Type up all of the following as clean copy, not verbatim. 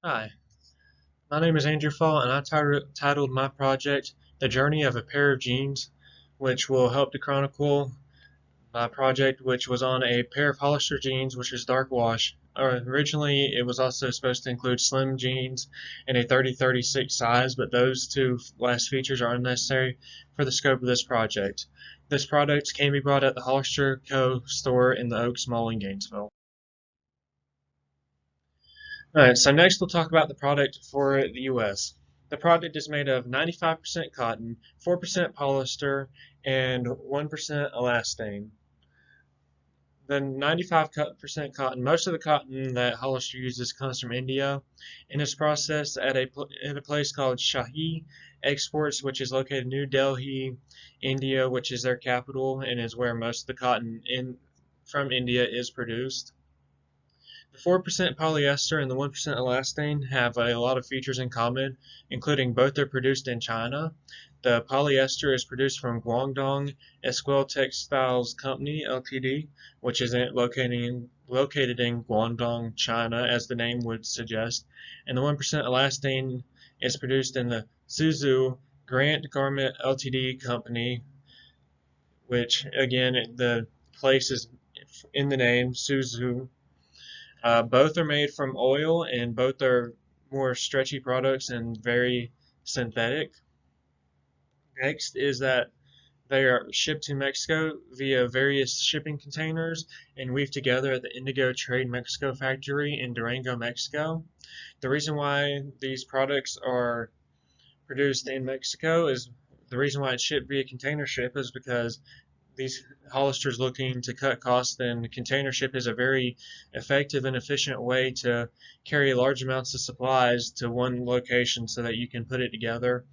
Hi, my name is Andrew Fall, and I titled my project The Journey of a Pair of Jeans, which will help to chronicle my project, which was on a pair of Hollister jeans, which is dark wash. Originally, it was also supposed to include slim jeans in a 30-36 size, but those two last features are unnecessary for the scope of this project. This product can be bought at the Hollister Co. store in the Oaks Mall in Gainesville. Alright, so next we'll talk about the product for the US. The product is made of 95% cotton, 4% polyester, and 1% elastane. The 95% cotton, most of the cotton that Hollister uses comes from India and is processed at a place called Shahi Exports, which is located in New Delhi, India, which is their capital and is where most of the cotton from India is produced. The 4% polyester and the 1% elastane have a lot of features in common, including both are produced in China. The polyester is produced from Guangdong Esquel Textiles Company Ltd, which is located in Guangdong, China, as the name would suggest. And the 1% elastane is produced in the Suzhou Grant Garment Ltd company, which again, the place is in the name, Suzhou. Both are made from oil and both are more stretchy products and very synthetic. Next is that they are shipped to Mexico via various shipping containers and weaved together at the Indigo Trade Mexico factory in Durango, Mexico. The reason why these products are produced in Mexico is the reason why it's shipped via container ship is because these Hollister's looking to cut costs, then container ship is a very effective and efficient way to carry large amounts of supplies to one location so that you can put it together.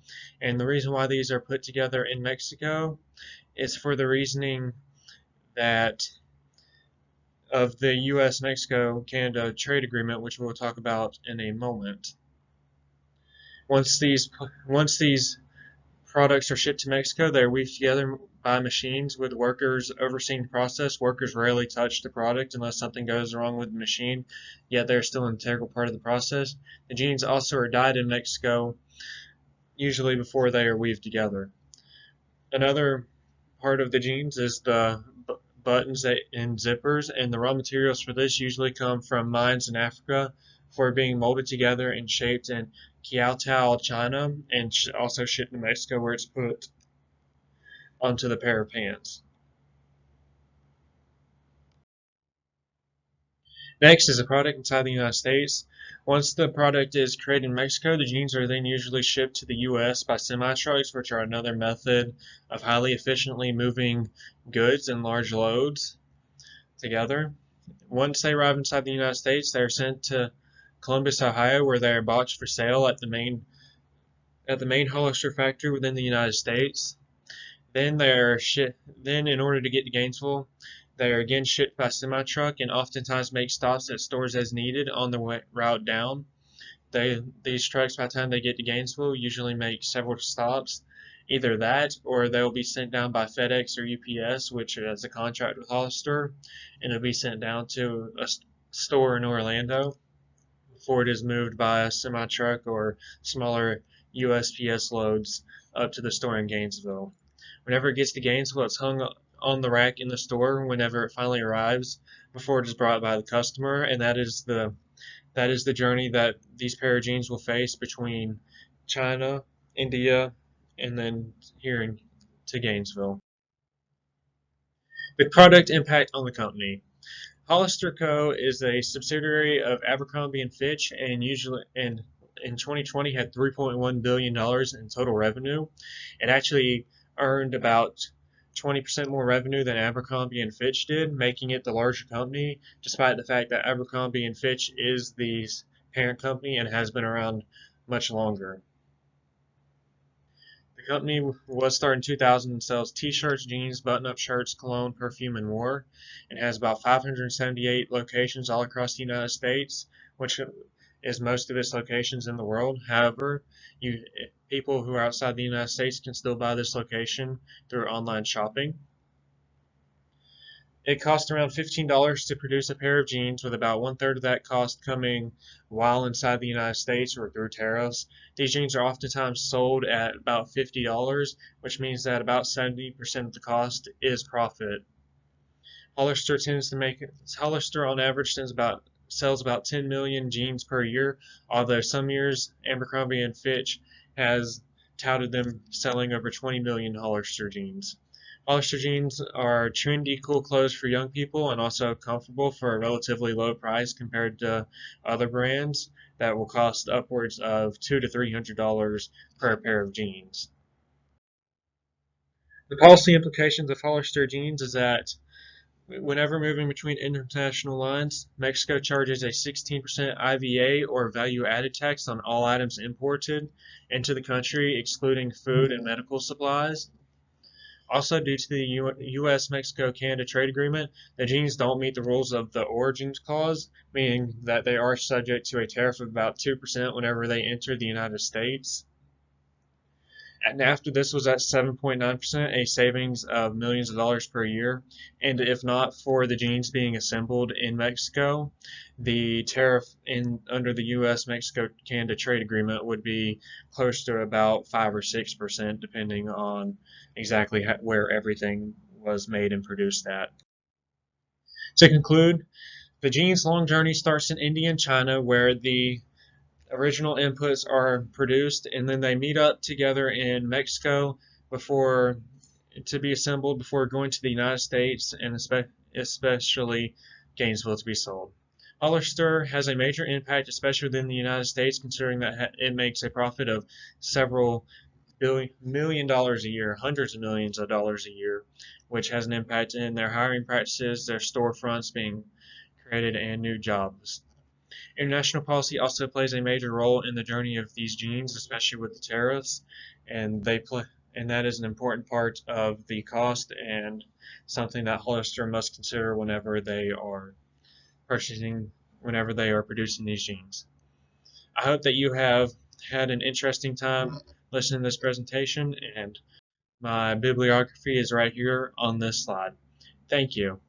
And the reason why these are put together in Mexico is for the reasoning that of the US Mexico Canada trade agreement, which we'll talk about in a moment. Once these products are shipped to Mexico, they're weaved together by machines with workers overseeing the process. Workers rarely touch the product unless something goes wrong with the machine, yet they're still an integral part of the process. The jeans also are dyed in Mexico, usually before they are weaved together. Another part of the jeans is the buttons and zippers, and the raw materials for this usually come from mines in Africa before being molded together and shaped in Qiaotao, China, and also shipped to Mexico where it's put onto the pair of pants. Next is the product inside the United States. Once the product is created in Mexico, the jeans are then usually shipped to the US by semi-trucks, which are another method of highly efficiently moving goods in large loads together. Once they arrive inside the United States, they are sent to Columbus, Ohio, where they are bought for sale at the main Hollister factory within the United States. Then in order to get to Gainesville, they are again shipped by semi-truck and oftentimes make stops at stores as needed on the route down. These trucks, by the time they get to Gainesville, usually make several stops. Either that, or they'll be sent down by FedEx or UPS, which has a contract with Hollister, and it'll be sent down to a store in Orlando before it is moved by a semi-truck or smaller USPS loads up to the store in Gainesville. Whenever it gets to Gainesville, it's hung on the rack in the store whenever it finally arrives before it is brought by the customer, and that is the journey that these pair of jeans will face between China, India, and then to Gainesville. The product impact on the company. Hollister Co. is a subsidiary of Abercrombie and Fitch, and in 2020 had $3.1 billion in total revenue. It actually earned about 20% more revenue than Abercrombie and Fitch did, making it the larger company, despite the fact that Abercrombie and Fitch is the parent company and has been around much longer. The company was started in 2000 and sells t-shirts, jeans, button-up shirts, cologne, perfume, and more. It has about 578 locations all across the United States, which is most of its locations in the world. However, people who are outside the United States can still buy this location through online shopping. It costs around $15 to produce a pair of jeans, with about one-third of that cost coming while inside the United States or through tariffs. These jeans are oftentimes sold at about $50, which means that about 70% of the cost is profit. Hollister on average sells about 10 million jeans per year, although some years Abercrombie and Fitch has touted them selling over 20 million Hollister jeans. Hollister jeans are trendy, cool clothes for young people and also comfortable for a relatively low price compared to other brands that will cost upwards of $200 to $300 per pair of jeans. The policy implications of Hollister jeans is that whenever moving between international lines, Mexico charges a 16% IVA or value added tax on all items imported into the country, excluding food and medical supplies. Also, due to the U.S.-Mexico-Canada trade agreement, the jeans don't meet the rules of the Origins Clause, meaning that they are subject to a tariff of about 2% whenever they enter the United States. And after this was at 7.9%, a savings of millions of dollars per year. And if not for the jeans being assembled in Mexico, the tariff under the U.S.-Mexico-Canada trade agreement would be close to about 5 or 6%, depending on exactly where everything was made and produced at. To conclude, the jeans long journey starts in India and China, where the original inputs are produced, and then they meet up together in Mexico before to be assembled before going to the United States and especially Gainesville to be sold. Hollister has a major impact, especially within the United States, considering that it makes a profit of several million dollars a year, hundreds of millions of dollars a year, which has an impact in their hiring practices, their storefronts being created, and new jobs. International policy also plays a major role in the journey of these jeans, especially with the tariffs, and that is an important part of the cost and something that Hollister must consider whenever they are producing these jeans. I hope that you have had an interesting time listening to this presentation, and my bibliography is right here on this slide. Thank you.